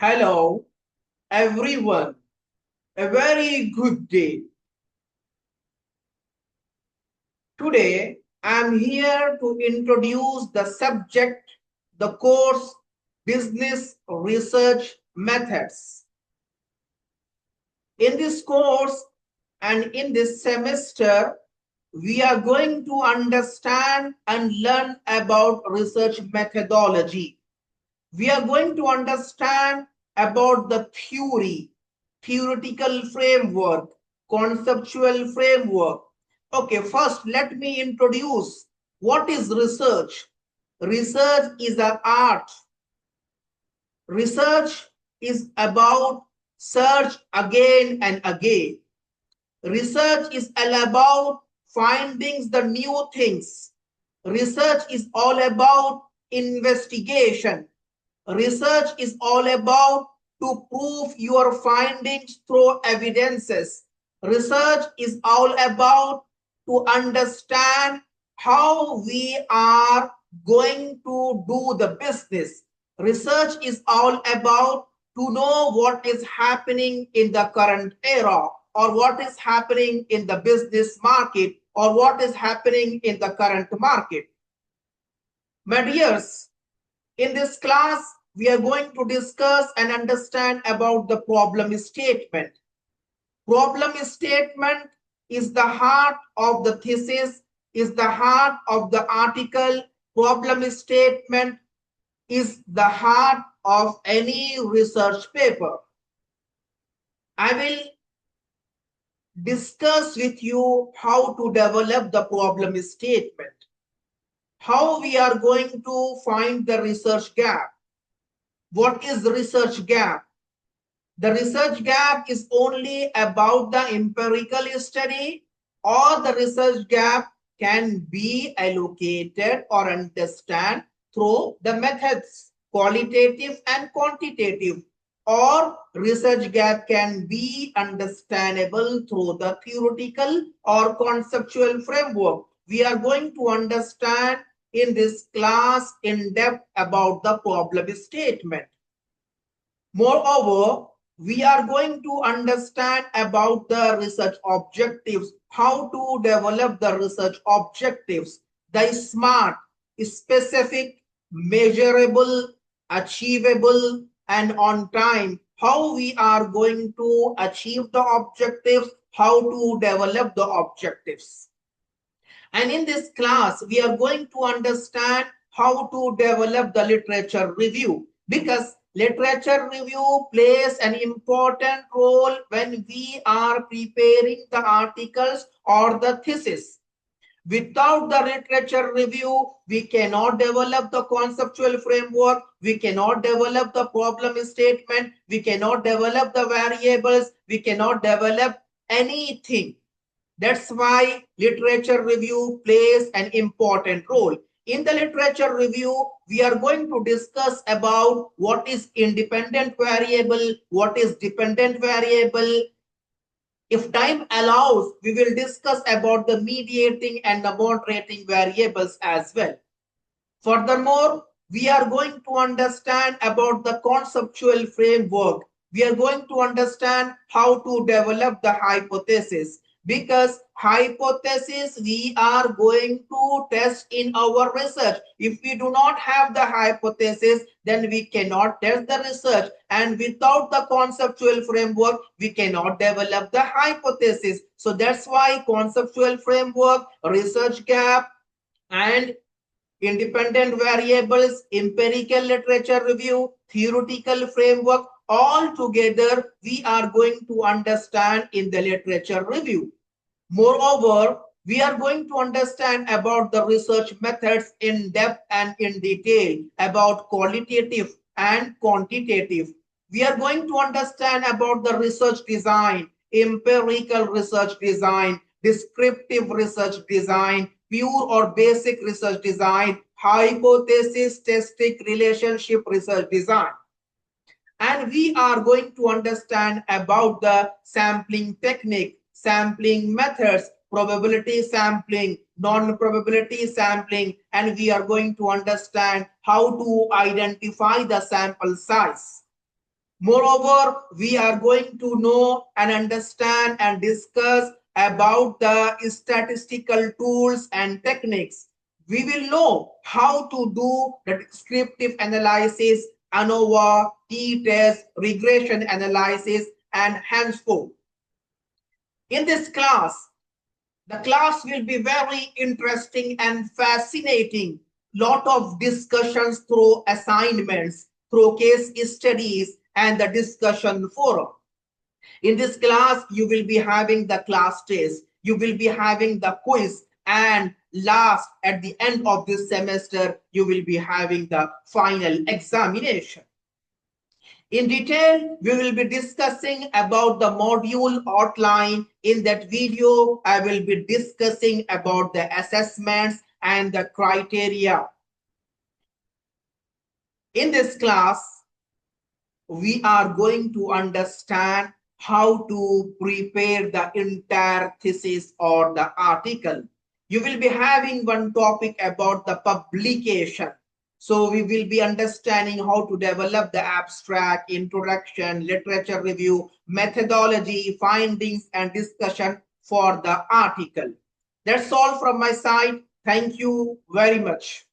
Hello, everyone. A very good day. Today, I'm here to introduce the subject, the course, Business Research Methods. In this course and in this semester, we are going to understand and learn about research methodology. We are going to understand about the theoretical framework, conceptual framework. Okay, first let me introduce what is research. Research is an art. Research is about search again and again. Research is all about finding the new things. Research is all about investigation. Research is all about to prove your findings through evidences. Research is all about to understand how we are going to do the business. Research is all about to know what is happening in the current era, or what is happening in the business market, or what is happening in the current market. My dears, in this class, we are going to discuss and understand about the problem statement. Problem statement is the heart of the thesis, is the heart of the article. Problem statement is the heart of any research paper. I will discuss with you how to develop the problem statement, how we are going to find the research gap. What is the research gap? The research gap is only about the empirical study, or the research gap can be allocated or understand through the methods, qualitative and quantitative, or research gap can be understandable through the theoretical or conceptual framework. We are going to understand in this class in depth about the problem statement. Moreover, we are going to understand about the research objectives, how to develop the research objectives, the SMART, specific, measurable, achievable, and on time, how we are going to achieve the objectives, how to develop the objectives. And in this class, we are going to understand how to develop the literature review, because literature review plays an important role when we are preparing the articles or the thesis. Without the literature review, we cannot develop the conceptual framework, we cannot develop the problem statement, we cannot develop the variables, we cannot develop anything. That's why literature review plays an important role. In the literature review, we are going to discuss about what is independent variable, what is dependent variable. If time allows, we will discuss about the mediating and the moderating variables as well. Furthermore, we are going to understand about the conceptual framework. We are going to understand how to develop the hypothesis, because hypothesis we are going to test in our research. If we do not have the hypothesis, then we cannot test the research, and without the conceptual framework we cannot develop the hypothesis. So that's why conceptual framework, research gap, and independent variables, empirical literature review, theoretical framework, all together we are going to understand in the literature review. Moreover, we are going to understand about the research methods in depth and in detail, about qualitative and quantitative. We are going to understand about the research design, empirical research design, descriptive research design, pure or basic research design, hypothesis testing relationship research design. And we are going to understand about the sampling technique, sampling methods, probability sampling, non-probability sampling, and we are going to understand how to identify the sample size. Moreover, we are going to know and understand and discuss about the statistical tools and techniques. We will know how to do the descriptive analysis, ANOVA, t-test, regression analysis, and henceforth. In this class, the class will be very interesting and fascinating. Lot of discussions through assignments, through case studies, and the discussion forum. In this class, you will be having the class test, you will be having the quiz, and last, at the end of this semester, you will be having the final examination. In detail, we will be discussing about the module outline. In that video, I will be discussing about the assessments and the criteria. In this class, we are going to understand how to prepare the entire thesis or the article. You will be having one topic about the publication. So we will be understanding how to develop the abstract, introduction, literature review, methodology, findings, and discussion for the article. That's all from my side. Thank you very much.